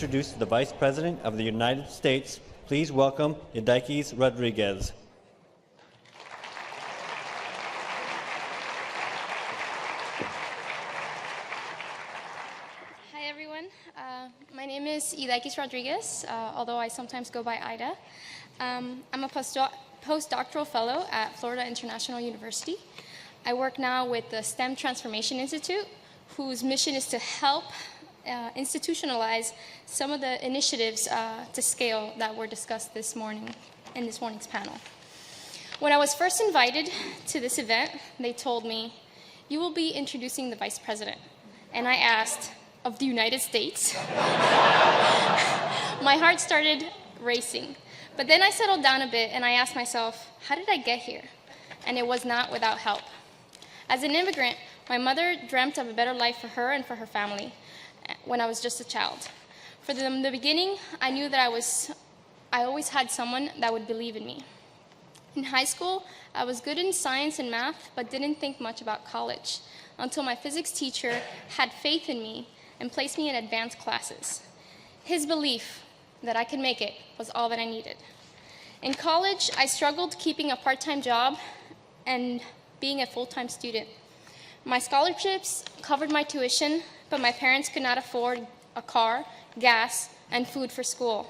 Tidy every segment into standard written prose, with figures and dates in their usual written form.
introduce the Vice President of the United States. Please welcome Eudaquis Rodriguez. Hi, everyone. My name is Eudaquis Rodriguez, although I sometimes go by Ida. I'm a postdoctoral fellow at Florida International University. I work now with the STEM Transformation Institute, whose mission is to help institutionalize some of the initiatives to scale that were discussed this morning in this morning's panel. When I was first invited to this event, they told me, "You will be introducing the Vice President." And I asked, "Of the United States?" My heart started racing. But then I settled down a bit and I asked myself, how did I get here? And it was not without help. As an immigrant, my mother dreamt of a better life for her and for her family when I was just a child. From the beginning, I knew that I always had someone that would believe in me. In high school, I was good in science and math, but didn't think much about college until my physics teacher had faith in me and placed me in advanced classes. His belief that I could make it was all that I needed. In college, I struggled keeping a part-time job and being a full-time student. My scholarships covered my tuition, but my parents could not afford a car, gas, and food for school.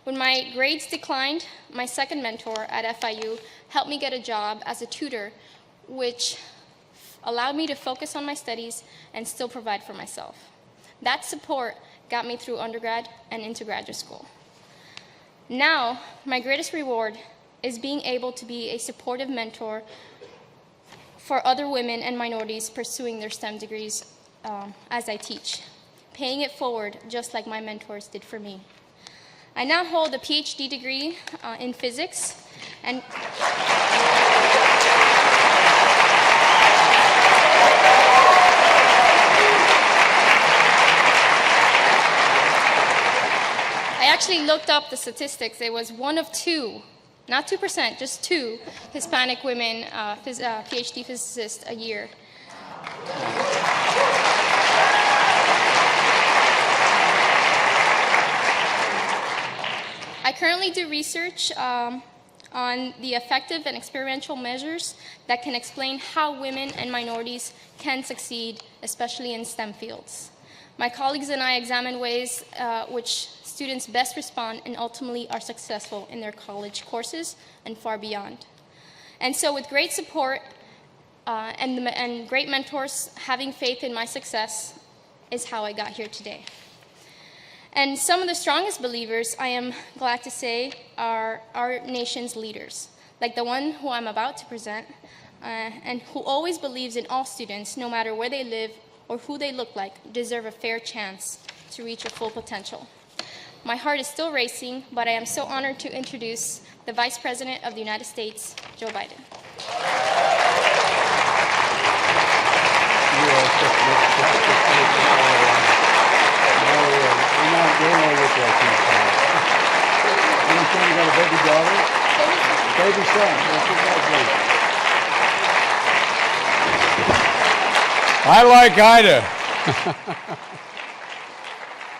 When my grades declined, my second mentor at FIU helped me get a job as a tutor, which allowed me to focus on my studies and still provide for myself. That support got me through undergrad and into graduate school. Now, my greatest reward is being able to be a supportive mentor for other women and minorities pursuing their STEM degrees as I teach, paying it forward just like my mentors did for me. I now hold a PhD degree in physics and I actually looked up the statistics. It was one of two, not 2%, just two Hispanic women PhD physicists a year. I currently do research on the effective and experiential measures that can explain how women and minorities can succeed, especially in STEM fields. My colleagues and I examine ways which students best respond and ultimately are successful in their college courses and far beyond. And so with great support and great mentors, having faith in my success is how I got here today. And some of the strongest believers, I am glad to say, are our nation's leaders, like the one who I'm about to present, and who always believes in all students, no matter where they live or who they look like, deserve a fair chance to reach their full potential. My heart is still racing, but I am so honored to introduce the Vice President of the United States, Joe Biden. You got a baby daughter? Baby son. Congratulations. I like Ida.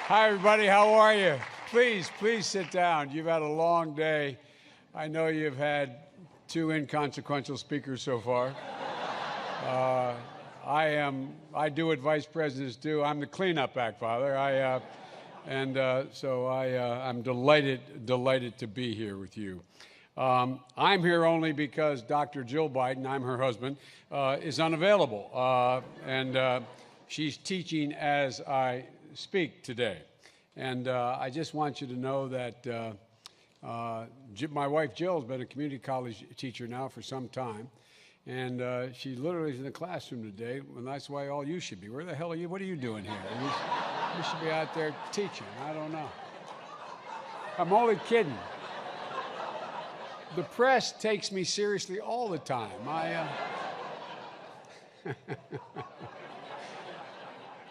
Hi, everybody. How are you? Please sit down. You've had a long day. I know you've had two inconsequential speakers so far. I do what vice presidents do. I'm the cleanup act, Father. I'm delighted to be here with you. I'm here only because Dr. Jill Biden, I'm her husband, is unavailable. She's teaching as I speak today. And I just want you to know that my wife Jill has been a community college teacher now for some time. And she literally is in the classroom today, and that's why all you should be. Where the hell are you? What are you doing here? You should be out there teaching. I don't know. I'm only kidding. The press takes me seriously all the time.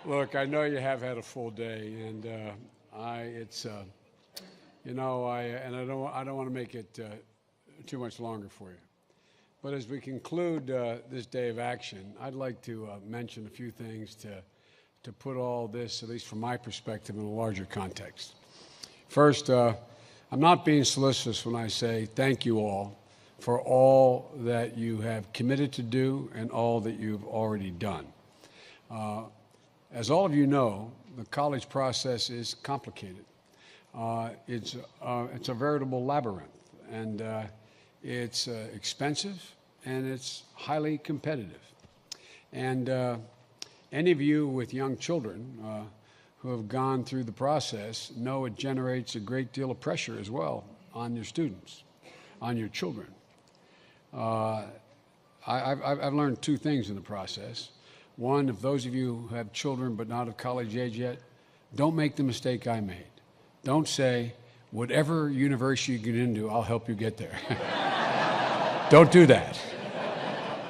Look, I know you have had a full day, and I don't want to make it too much longer for you. But as we conclude this day of action, I'd like to mention a few things to put all this, at least from my perspective, in a larger context. First, I'm not being solicitous when I say thank you all for all that you have committed to do and all that you've already done. As all of you know, the college process is complicated. It's a veritable labyrinth, and it's expensive, and it's highly competitive. And any of you with young children who have gone through the process know it generates a great deal of pressure as well on your students, on your children. I've learned two things in the process. One, if those of you who have children but not of college age yet, don't make the mistake I made. Don't say, whatever university you get into, I'll help you get there. Don't do that.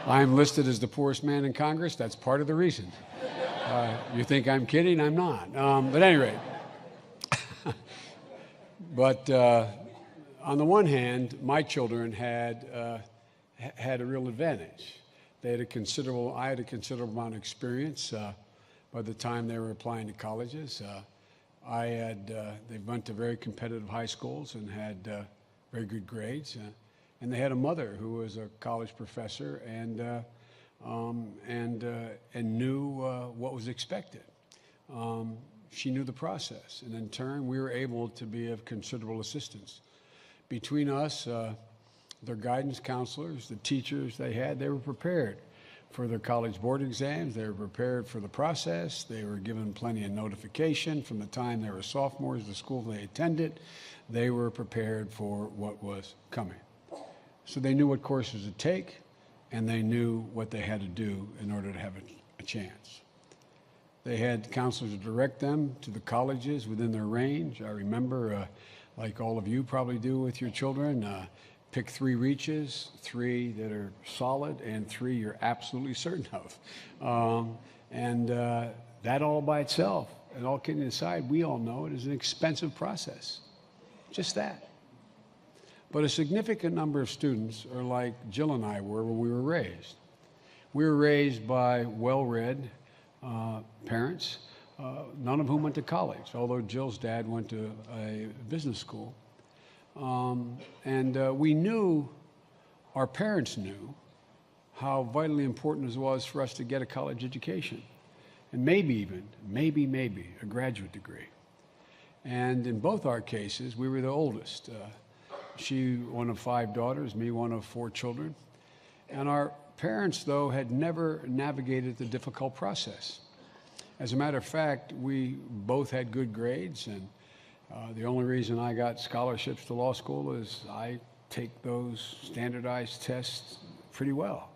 I'm listed as the poorest man in Congress. That's part of the reason. You think I'm kidding? I'm not. But at any rate. But on the one hand, my children had a real advantage. I had a considerable amount of experience by the time they were applying to colleges. They went to very competitive high schools and had very good grades. And they had a mother who was a college professor and knew what was expected. She knew the process, and in turn, we were able to be of considerable assistance. Between us, their guidance counselors, the teachers they were prepared for their college board exams. They were prepared for the process. They were given plenty of notification from the time they were sophomores, the school they attended. They were prepared for what was coming. So they knew what courses to take, and they knew what they had to do in order to have a chance. They had counselors to direct them to the colleges within their range. I remember, like all of you probably do with your children, pick 3 reaches, 3 that are solid, and 3 you're absolutely certain of. That all by itself, and all kidding aside, we all know it is an expensive process. Just that. But a significant number of students are like Jill and I were when we were raised. We were raised by well-read parents, none of whom went to college, although Jill's dad went to a business school. We knew, our parents knew, how vitally important it was for us to get a college education, and maybe a graduate degree. And in both our cases, we were the oldest. She, one of 5 daughters, me, one of 4 children. And our parents, though, had never navigated the difficult process. As a matter of fact, we both had good grades, and the only reason I got scholarships to law school is I take those standardized tests pretty well.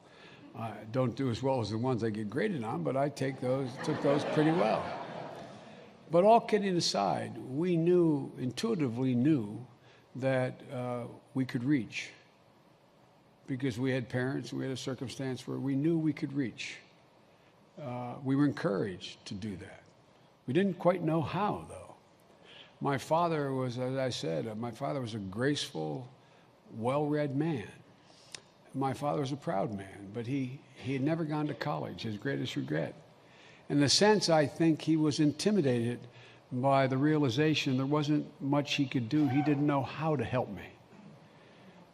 I don't do as well as the ones I get graded on, but I took those pretty well. But all kidding aside, we intuitively knew that we could reach, because we had parents, we had a circumstance where we knew we could reach. We were encouraged to do that. We didn't quite know how, though. My father was, as I said, my father was a graceful, well-read man. My father was a proud man, but he had never gone to college, his greatest regret. In the sense, I think he was intimidated by the realization there wasn't much he could do. He didn't know how to help me.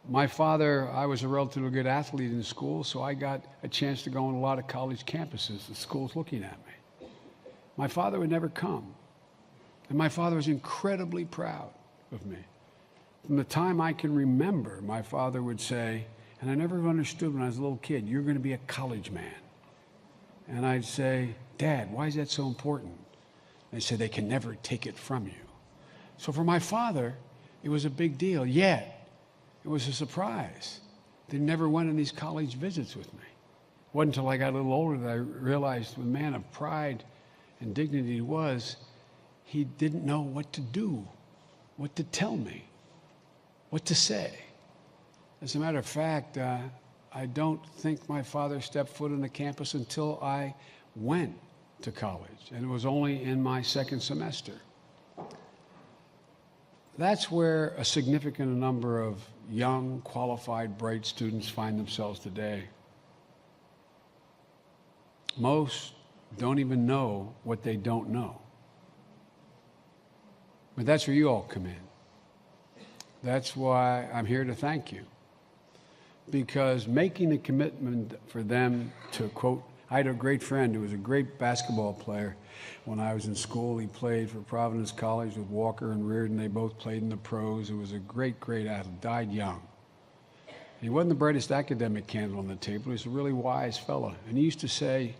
My father, I was a relatively good athlete in school, so I got a chance to go on a lot of college campuses, the schools looking at me. My father would never come. And my father was incredibly proud of me. From the time I can remember, my father would say, and I never understood when I was a little kid, "You're going to be a college man." And I'd say, "Dad, why is that so important?" They said, "They can never take it from you." So for my father, it was a big deal. Yet, it was a surprise. They never went on these college visits with me. It wasn't until I got a little older that I realized the man of pride and dignity he was, he didn't know what to do, what to tell me, what to say. As a matter of fact, I don't think my father stepped foot on the campus until I went to college, and it was only in my 2nd semester. That's where a significant number of young, qualified, bright students find themselves today. Most don't even know what they don't know. But that's where you all come in. That's why I'm here to thank you. Because making a commitment for them to, quote, I had a great friend who was a great basketball player. When I was in school, he played for Providence College with Walker and Reardon. They both played in the pros. He was a great, great athlete, died young. He wasn't the brightest academic candle on the table. He was a really wise fellow. And he used to say,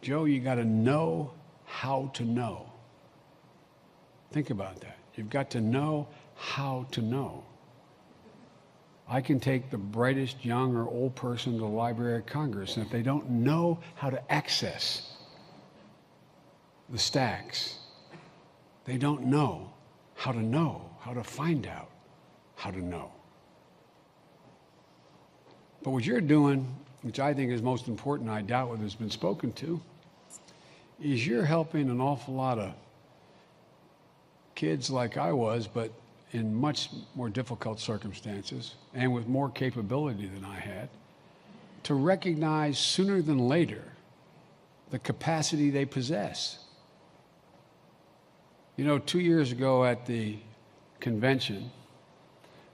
Joe, you got to know how to know. Think about that. You've got to know how to know. I can take the brightest young or old person to the Library of Congress, and if they don't know how to access the stacks, they don't know, how to find out how to know. But what you're doing, which I think is most important, I doubt whether it's been spoken to, is you're helping an awful lot of kids like I was, but in much more difficult circumstances and with more capability than I had, to recognize sooner than later the capacity they possess. You know, 2 years ago at the convention,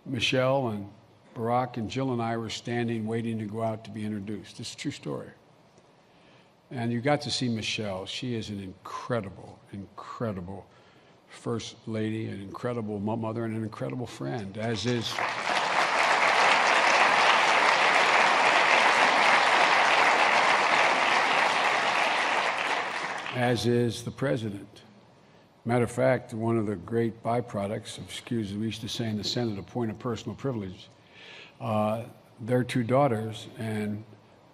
Michelle and Barack and Jill and I were standing waiting to go out to be introduced. This is a true story. And you got to see Michelle. She is an incredible, incredible First Lady, an incredible mother, and an incredible friend, as is the president. Matter of fact, one of the great byproducts of, we used to say in the Senate, a point of personal privilege, their two daughters and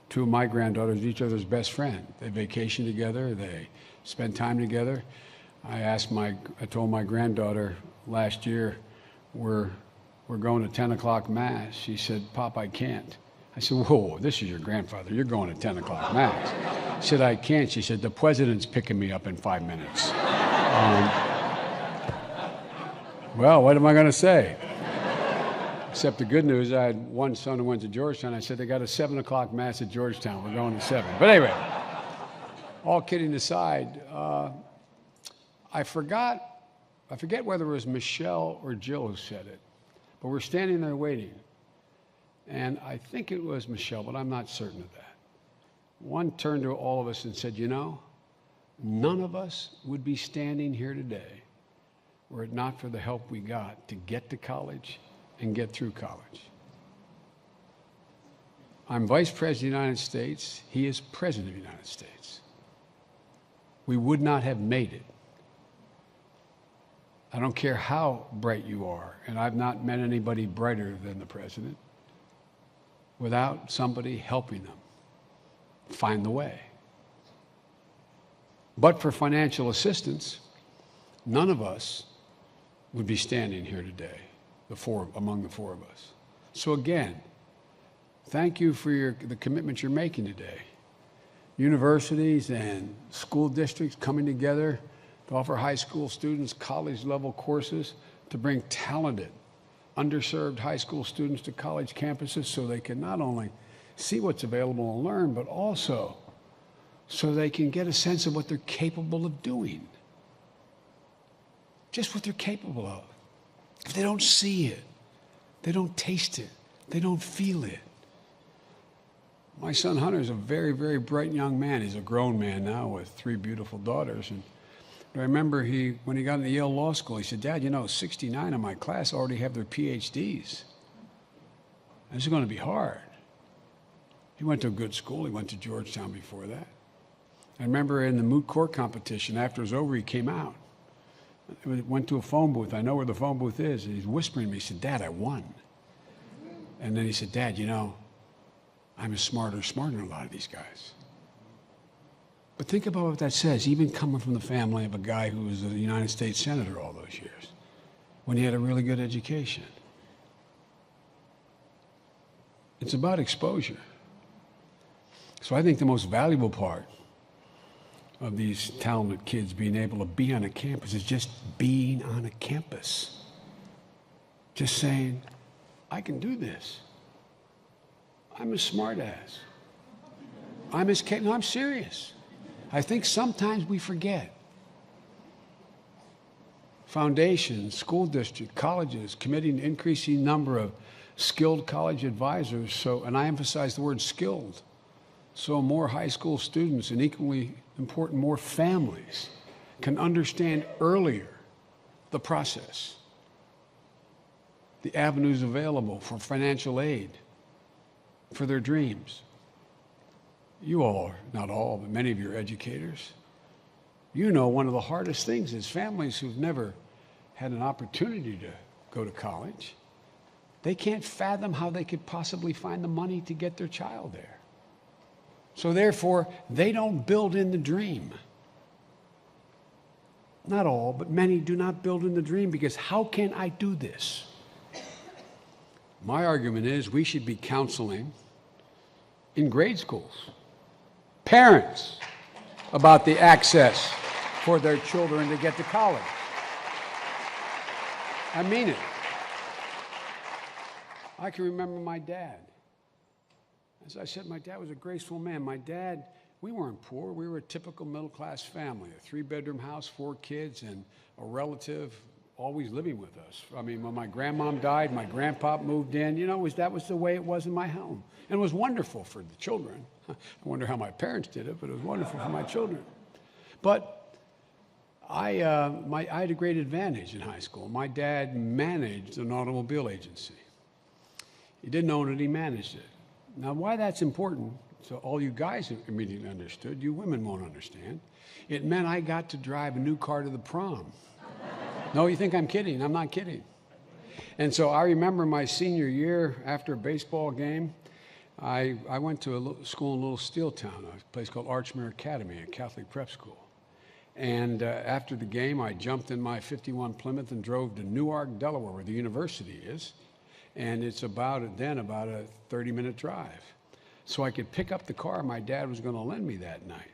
two of my granddaughters, each other's best friend. They vacation together, they spend time together. I told my granddaughter last year, we're going to 10 o'clock Mass. She said, Pop, I can't. I said, whoa, this is your grandfather. You're going to 10 o'clock Mass. She said, I can't. She said, the president's picking me up in 5 minutes. Well, what am I going to say? Except the good news, I had one son who went to Georgetown. I said, they got a 7 o'clock Mass at Georgetown. We're going to 7. But anyway, all kidding aside, I forget whether it was Michelle or Jill who said it, but we're standing there waiting. And I think it was Michelle, but I'm not certain of that. One turned to all of us and said, you know, none of us would be standing here today were it not for the help we got to get to college and get through college. I'm Vice President of the United States. He is President of the United States. We would not have made it. I don't care how bright you are, and I've not met anybody brighter than the president, without somebody helping them find the way. But for financial assistance, none of us would be standing here today, among the four of us. So again, thank you for the commitment you're making today. Universities and school districts coming together to offer high school students college-level courses, to bring talented, underserved high school students to college campuses so they can not only see what's available and learn, but also so they can get a sense of what they're capable of doing. Just what they're capable of. If they don't see it, they don't taste it, they don't feel it. My son Hunter is a very, very bright young man. He's a grown man now with 3 beautiful daughters. And I remember when he got into Yale Law School, he said, Dad, you know, 69 of my class already have their PhDs. This is going to be hard. He went to a good school. He went to Georgetown before that. I remember in the moot court competition, after it was over, he came out. He went to a phone booth. I know where the phone booth is. And he's whispering to me. He said, Dad, I won. And then he said, Dad, you know, I'm smarter than a lot of these guys. But think about what that says, even coming from the family of a guy who was a United States Senator all those years, when he had a really good education. It's about exposure. So I think the most valuable part of these talented kids being able to be on a campus is just being on a campus. Just saying, I can do this. I'm a smart ass. I'm serious. I think sometimes we forget. Foundations, school districts, colleges committing an increasing number of skilled college advisors, and I emphasize the word skilled, so more high school students and equally important, more families can understand earlier the process, the avenues available for financial aid, for their dreams. You all, not all, but many of you are educators. You know one of the hardest things is families who've never had an opportunity to go to college. They can't fathom how they could possibly find the money to get their child there. So therefore, they don't build in the dream. Not all, but many do not build in the dream because how can I do this? My argument is we should be counseling in grade schools parents about the access for their children to get to college. I mean it. I can remember my dad. As I said, my dad was a graceful man. My dad, we weren't poor. We were a typical middle-class family, a 3-bedroom house, 4 kids, and a relative always living with us. I mean, when my grandmom died, my grandpa moved in. You know, that was the way it was in my home. And it was wonderful for the children. I wonder how my parents did it, but it was wonderful for my children. But I had a great advantage in high school. My dad managed an automobile agency. He didn't own it, he managed it. Now, why that's important, so all you guys immediately understood, you women won't understand. It meant I got to drive a new car to the prom. No, you think I'm kidding? I'm not kidding. And so I remember my senior year after a baseball game, I went to a school in Little Steeltown, a place called Archmere Academy, a Catholic prep school. And after the game, I jumped in my 51 Plymouth and drove to Newark, Delaware, where the university is. And it's about a 30-minute drive. So I could pick up the car my dad was going to lend me that night.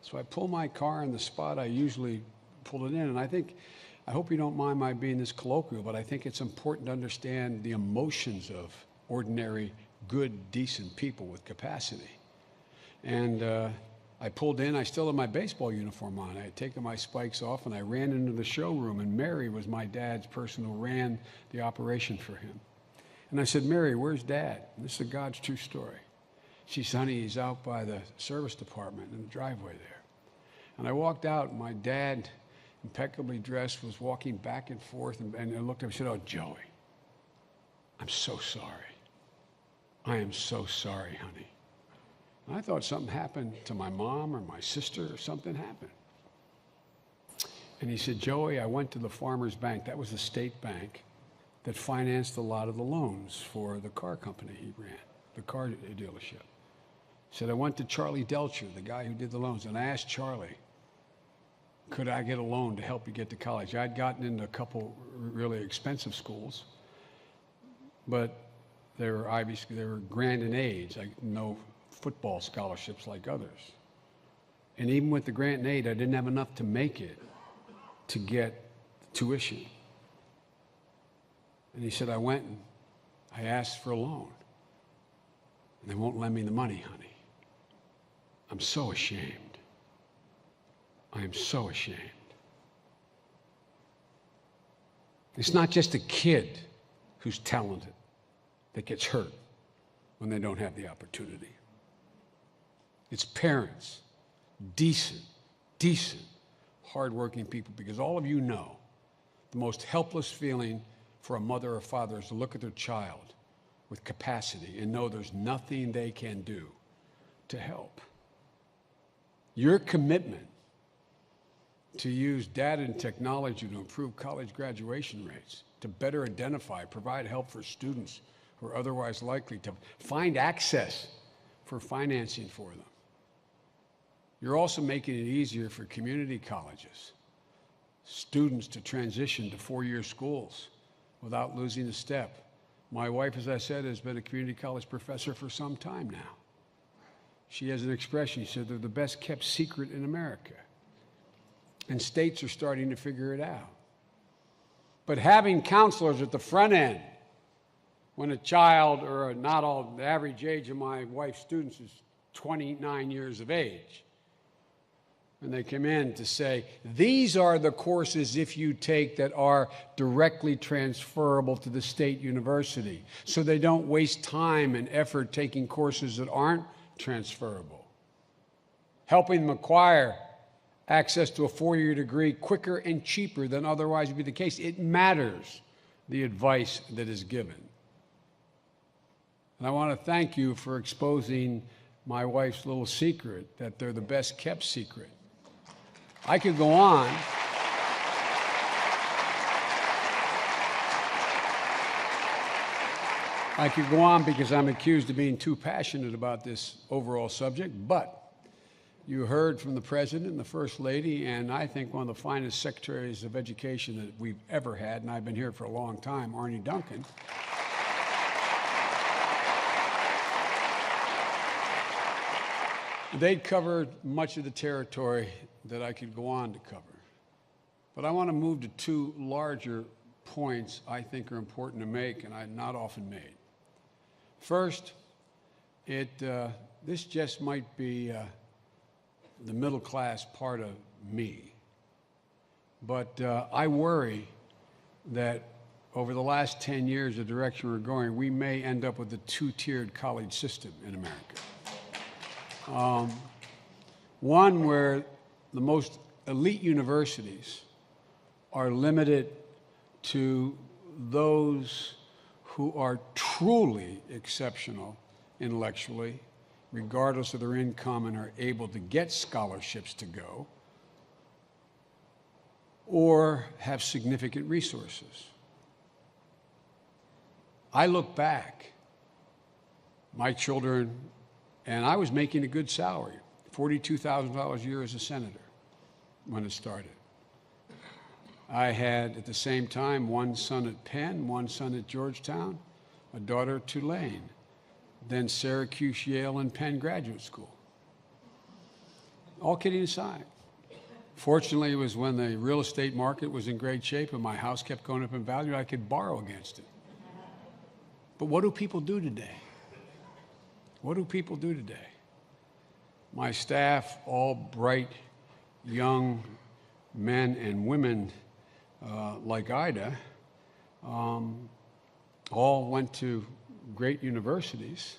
So I pull my car in the spot I usually pull it in. And I hope you don't mind my being this colloquial, but I think it's important to understand the emotions of ordinary, good, decent people with capacity. And I pulled in. I still had my baseball uniform on. I had taken my spikes off, and I ran into the showroom. And Mary was my dad's person who ran the operation for him. And I said, Mary, where's Dad? And this is God's true story. She said, honey, he's out by the service department in the driveway there. And I walked out, and my dad, impeccably dressed, was walking back and forth. And I looked at him and said, oh, Joey, I'm so sorry. I am so sorry, honey. And I thought something happened to my mom or my sister or something happened. And he said, Joey, I went to the Farmers Bank. That was the state bank that financed a lot of the loans for the car company he ran, the car dealership. He said, I went to Charlie Delcher, the guy who did the loans, and I asked Charlie, could I get a loan to help you get to college? I'd gotten into a couple really expensive schools, but they were grand in age, like no football scholarships like others. And even with the grant and aid, I didn't have enough to make it to get tuition. And he said, I went and I asked for a loan. And they won't lend me the money, honey. I'm so ashamed. I am so ashamed. It's not just a kid who's talented that gets hurt when they don't have the opportunity. It's parents, decent, hardworking people, because all of you know the most helpless feeling for a mother or father is to look at their child with capacity and know there's nothing they can do to help. Your commitment to use data and technology to improve college graduation rates, to better identify, provide help for students who are otherwise likely to find access for financing for them. You're also making it easier for community colleges, students to transition to 4-year schools without losing a step. My wife, as I said, has been a community college professor for some time now. She has an expression. She said they're the best kept secret in America. And states are starting to figure it out. But having counselors at the front end, when a child, or not all, the average age of my wife's students is 29 years of age, when they come in to say, these are the courses, if you take, that are directly transferable to the state university, so they don't waste time and effort taking courses that aren't transferable. Helping them acquire access to a four-year degree quicker and cheaper than otherwise would be the case. It matters, the advice that is given. And I want to thank you for exposing my wife's little secret, that they're the best kept secret. I could go on. I could go on because I'm accused of being too passionate about this overall subject, but you heard from the President and the First Lady, and I think one of the finest Secretaries of Education that we've ever had, and I've been here for a long time, Arne Duncan. They'd covered much of the territory that I could go on to cover. But I want to move to two larger points I think are important to make and I've not often made. First, this just might be the middle class part of me. But I worry that over the last 10 years, the direction we're going, we may end up with a two-tiered college system in America. One where the most elite universities are limited to those who are truly exceptional intellectually, regardless of their income, and are able to get scholarships to go, or have significant resources. I look back, my children, and I was making a good salary, $42,000 a year as a senator when it started. I had, at the same time, one son at Penn, one son at Georgetown, a daughter at Tulane, then Syracuse, Yale, and Penn Graduate School. All kidding aside. Fortunately, it was when the real estate market was in great shape and my house kept going up in value, I could borrow against it. But what do people do today? What do people do today? My staff, all bright, young men and women like Ida, all went to great universities.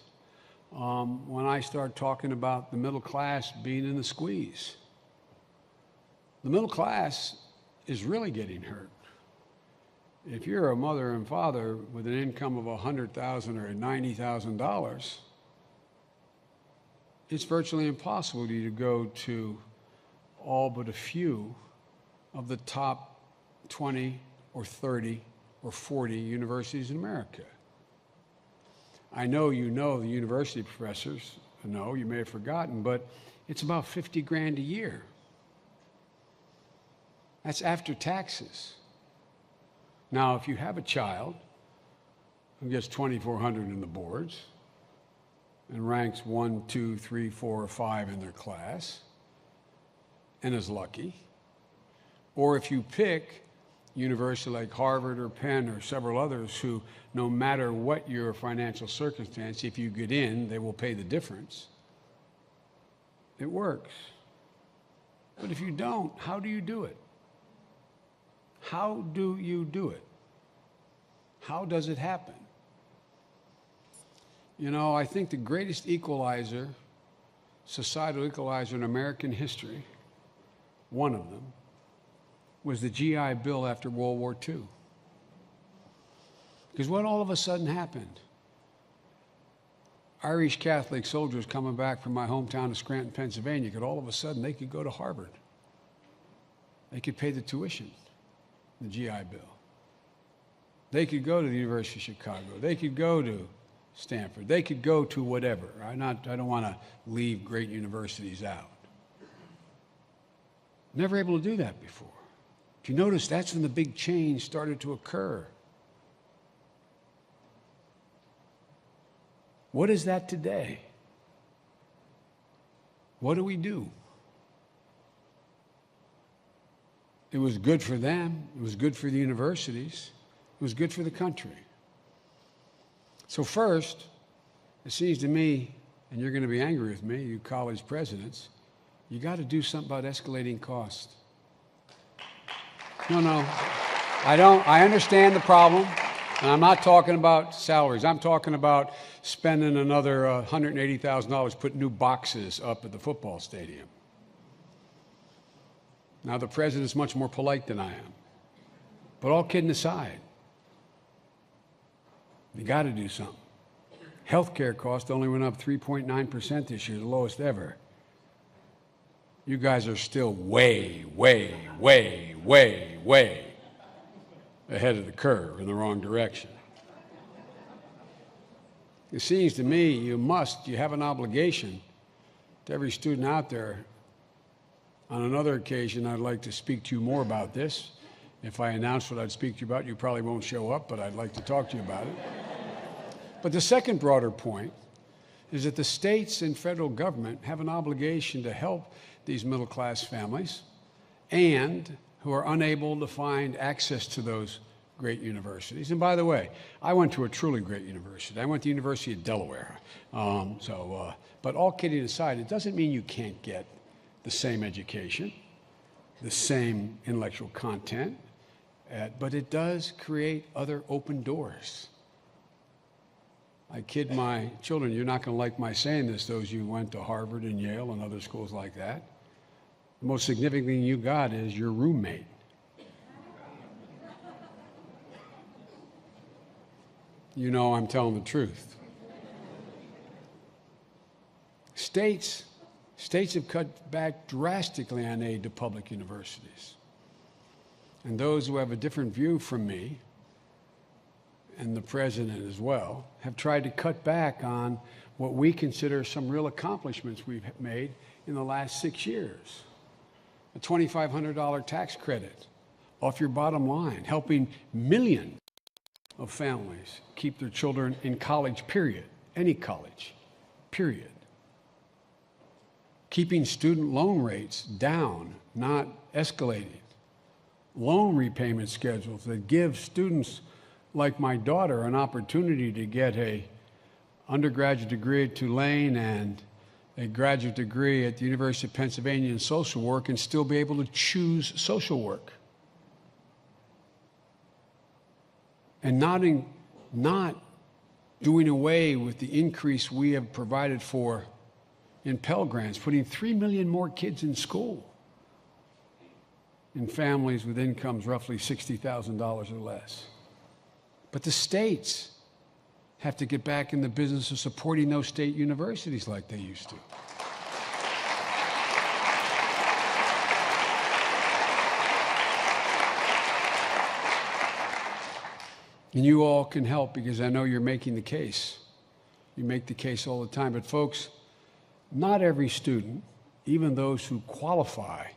When I start talking about the middle class being in the squeeze, the middle class is really getting hurt. If you're a mother and father with an income of $100,000 or $90,000, it's virtually impossible for you to go to all but a few of the top 20 or 30 or 40 universities in America. I know you know the university professors, no, you may have forgotten, but it's about 50 grand a year. That's after taxes. Now, if you have a child who gets 2,400 in the boards and ranks 1, 2, 3, 4, or 5 in their class and is lucky, or if you pick university like Harvard or Penn or several others who, no matter what your financial circumstance, if you get in, they will pay the difference, it works. But if you don't, how do you do it? How do you do it? How does it happen? You know, I think the greatest equalizer, societal equalizer in American history, one of them, was the GI Bill after World War II. Because what all of a sudden happened? Irish Catholic soldiers coming back from my hometown of Scranton, Pennsylvania, could all of a sudden, they could go to Harvard. They could pay the tuition, the GI Bill. They could go to the University of Chicago. They could go to Stanford. They could go to whatever. I don't want to leave great universities out. Never able to do that before. If you notice, that's when the big change started to occur. What is that today? What do we do? It was good for them. It was good for the universities. It was good for the country. So first, it seems to me, and you're going to be angry with me, you college presidents, you got to do something about escalating costs. No. I understand the problem, and I'm not talking about salaries. I'm talking about spending another $180,000 putting new boxes up at the football stadium. Now, the president's much more polite than I am. But all kidding aside, you got to do something. Healthcare costs only went up 3.9% this year, the lowest ever. You guys are still way ahead of the curve in the wrong direction. It seems to me you have an obligation to every student out there. On another occasion, I'd like to speak to you more about this. If I announce what I'd speak to you about, you probably won't show up, but I'd like to talk to you about it. But the second broader point is that the states and federal government have an obligation to help these middle-class families and who are unable to find access to those great universities. And by the way, I went to a truly great university. I went to the University of Delaware. But all kidding aside, it doesn't mean you can't get the same education, the same intellectual content, but it does create other open doors. I kid my children, you're not going to like my saying this, those of you who went to Harvard and Yale and other schools like that. The most significant thing you got is your roommate. You know I'm telling the truth. States have cut back drastically on aid to public universities. And those who have a different view from me, and the president as well, have tried to cut back on what we consider some real accomplishments we've made in the last 6 years. A $2,500 tax credit off your bottom line, helping millions of families keep their children in college, period. Any college, period. Keeping student loan rates down, not escalating. Loan repayment schedules that give students like my daughter an opportunity to get an undergraduate degree at Tulane and a graduate degree at the University of Pennsylvania in social work and still be able to choose social work. And not doing away with the increase we have provided for in Pell Grants, putting 3 million more kids in school in families with incomes roughly $60,000 or less. But the states have to get back in the business of supporting those state universities like they used to. And you all can help because I know you're making the case. You make the case all the time. But folks, not every student, even those who qualify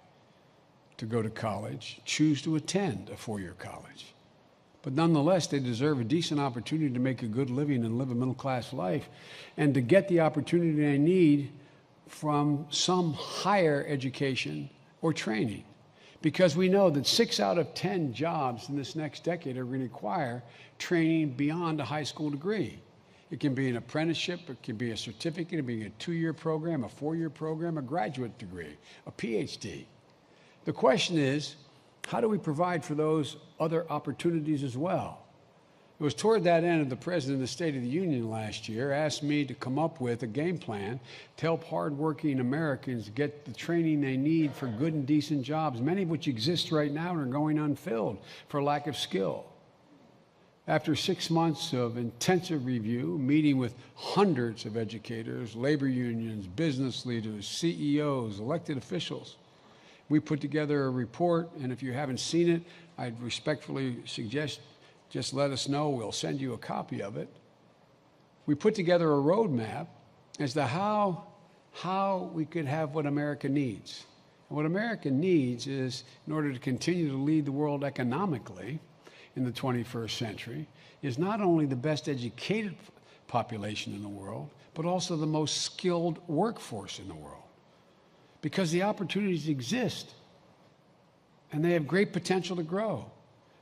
to go to college, choose to attend a four-year college. But nonetheless, they deserve a decent opportunity to make a good living and live a middle-class life and to get the opportunity they need from some higher education or training. Because we know that 6 out of 10 jobs in this next decade are going to require training beyond a high school degree. It can be an apprenticeship, it can be a certificate, it can be a 2-year program, a 4-year program, a graduate degree, a PhD. The question is, how do we provide for those other opportunities as well? It was toward that end that the President of the State of the Union last year asked me to come up with a game plan to help hardworking Americans get the training they need for good and decent jobs, many of which exist right now and are going unfilled for lack of skill. After 6 months of intensive review, meeting with hundreds of educators, labor unions, business leaders, CEOs, elected officials, we put together a report, and if you haven't seen it, I'd respectfully suggest just let us know. We'll send you a copy of it. We put together a roadmap as to how we could have what America needs. And what America needs is, in order to continue to lead the world economically in the 21st century, is not only the best educated population in the world, but also the most skilled workforce in the world. Because the opportunities exist, and they have great potential to grow.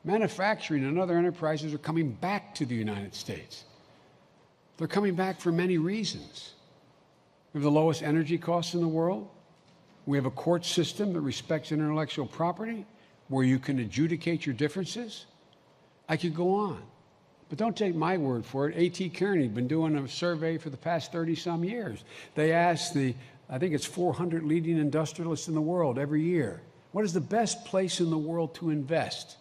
Manufacturing and other enterprises are coming back to the United States. They're coming back for many reasons. We have the lowest energy costs in the world. We have a court system that respects intellectual property, where you can adjudicate your differences. I could go on. But don't take my word for it. A.T. Kearney has been doing a survey for the past 30-some years. They asked I think it's 400 leading industrialists in the world every year, what is the best place in the world to invest?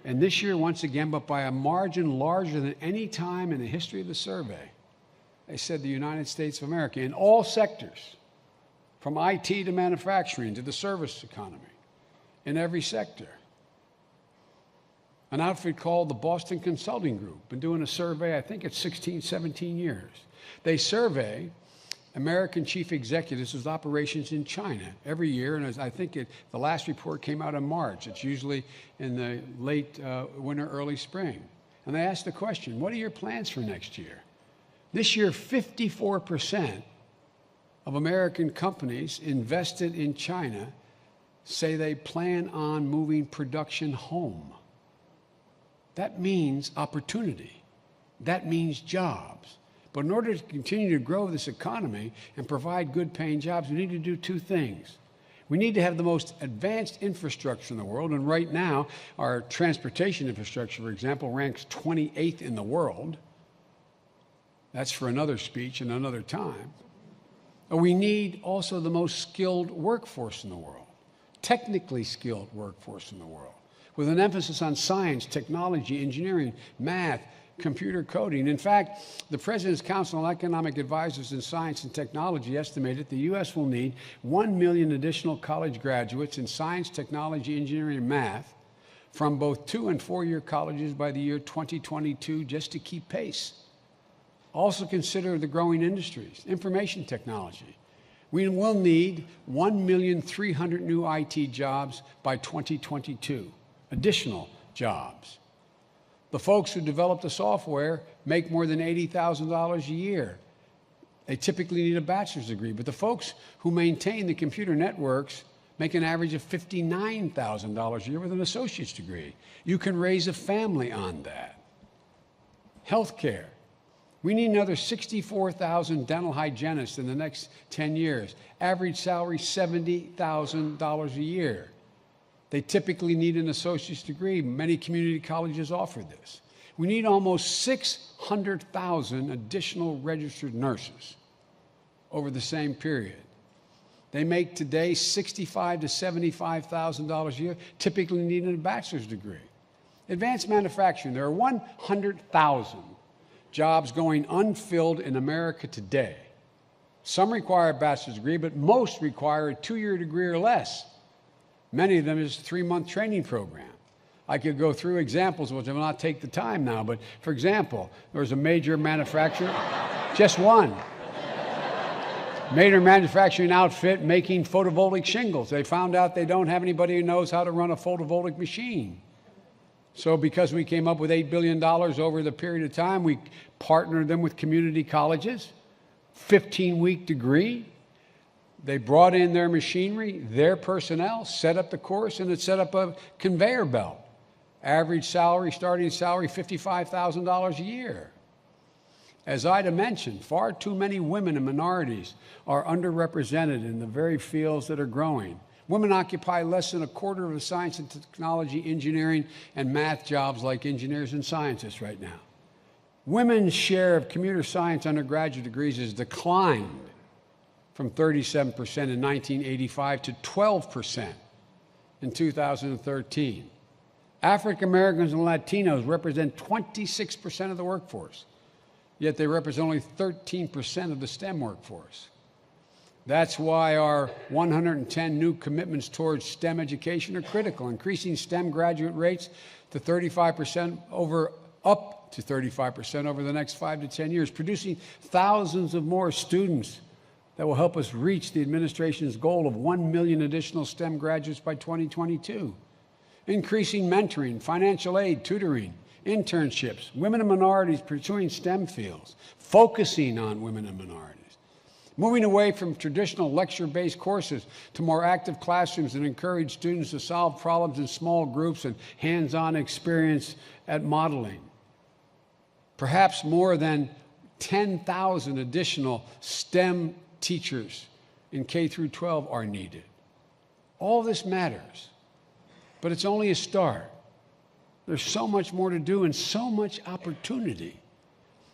And this year, once again, but by a margin larger than any time in the history of the survey, they said the United States of America in all sectors, from IT to manufacturing to the service economy, in every sector. An outfit called the Boston Consulting Group, been doing a survey, I think it's 16, 17 years. They survey American chief executives with operations in China every year, and I think the last report came out in March. It's usually in the late winter, early spring. And they ask the question, what are your plans for next year? This year, 54% of American companies invested in China say they plan on moving production home. That means opportunity. That means jobs. But in order to continue to grow this economy and provide good paying jobs, we need to do two things. We need to have the most advanced infrastructure in the world, and right now, our transportation infrastructure, for example, ranks 28th in the world. That's for another speech and another time. But we need also the most skilled workforce in the world, technically skilled workforce in the world, with an emphasis on science, technology, engineering, math, computer coding. In fact, the President's Council on Economic Advisors in Science and Technology estimated the U.S. will need 1 million additional college graduates in science, technology, engineering, and math from both 2- and 4-year colleges by the year 2022 just to keep pace. Also consider the growing industries, information technology. We will need 1,300,000 new IT jobs by 2022, additional jobs. The folks who develop the software make more than $80,000 a year. They typically need a bachelor's degree, but the folks who maintain the computer networks make an average of $59,000 a year with an associate's degree. You can raise a family on that. Healthcare. We need another 64,000 dental hygienists in the next 10 years. Average salary, $70,000 a year. They typically need an associate's degree. Many community colleges offer this. We need almost 600,000 additional registered nurses over the same period. They make today $65,000 to $75,000 a year, typically needing a bachelor's degree. Advanced manufacturing, there are 100,000 jobs going unfilled in America today. Some require a bachelor's degree, but most require a 2-year degree or less. Many of them is a 3-month training program. I could go through examples, which I will not take the time now, but for example, there was a major manufacturer, just one, major manufacturing outfit making photovoltaic shingles. They found out they don't have anybody who knows how to run a photovoltaic machine. So because we came up with $8 billion over the period of time, we partnered them with community colleges, 15-week degree. They brought in their machinery, their personnel, set up the course, and it set up a conveyor belt. Average salary, starting salary, $55,000 a year. As Ida mentioned, far too many women and minorities are underrepresented in the very fields that are growing. Women occupy less than a quarter of the science and technology, engineering, and math jobs like engineers and scientists right now. Women's share of computer science undergraduate degrees has declined from 37% in 1985 to 12% in 2013. African Americans and Latinos represent 26% of the workforce, yet they represent only 13% of the STEM workforce. That's why our 110 new commitments towards STEM education are critical, increasing STEM graduate rates to 35% up to 35% over the next 5 to 10 years, producing thousands of more students that will help us reach the administration's goal of 1 million additional STEM graduates by 2022. Increasing mentoring, financial aid, tutoring, internships, women and minorities pursuing STEM fields, focusing on women and minorities. Moving away from traditional lecture-based courses to more active classrooms that encourage students to solve problems in small groups and hands-on experience at modeling. Perhaps more than 10,000 additional STEM teachers in K through 12 are needed. All this matters, but it's only a start. There's so much more to do and so much opportunity.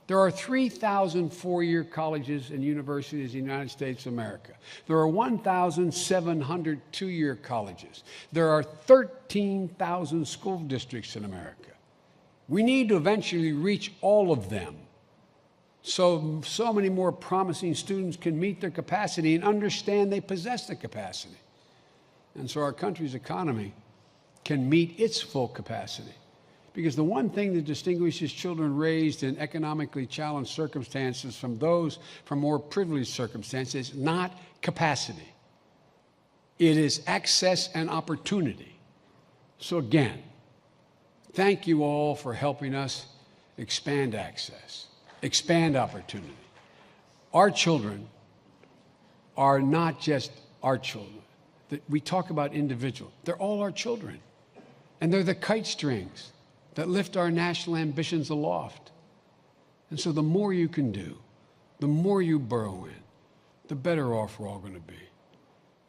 There are 3,000 four-year colleges and universities in the United States of America. There are 1,700 two-year colleges. There are 13,000 school districts in America. We need to eventually reach all of them so many more promising students can meet their capacity and understand they possess the capacity. And so our country's economy can meet its full capacity. Because the one thing that distinguishes children raised in economically challenged circumstances from those from more privileged circumstances is not capacity. It is access and opportunity. So again, thank you all for helping us expand access, expand opportunity. Our children are not just our children. We talk about individual. They're all our children. And they're the kite strings that lift our national ambitions aloft. And so the more you can do, the more you burrow in, the better off we're all going to be.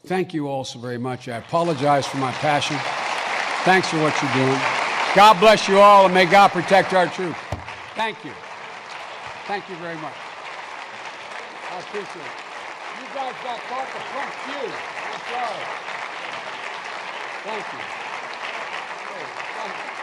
Thank you all so very much. I apologize for my passion. Thanks for what you're doing. God bless you all, and may God protect our troops. Thank you. Thank you very much. I appreciate it. You guys got caught the front pew. I'm sorry. Thank you. Hey,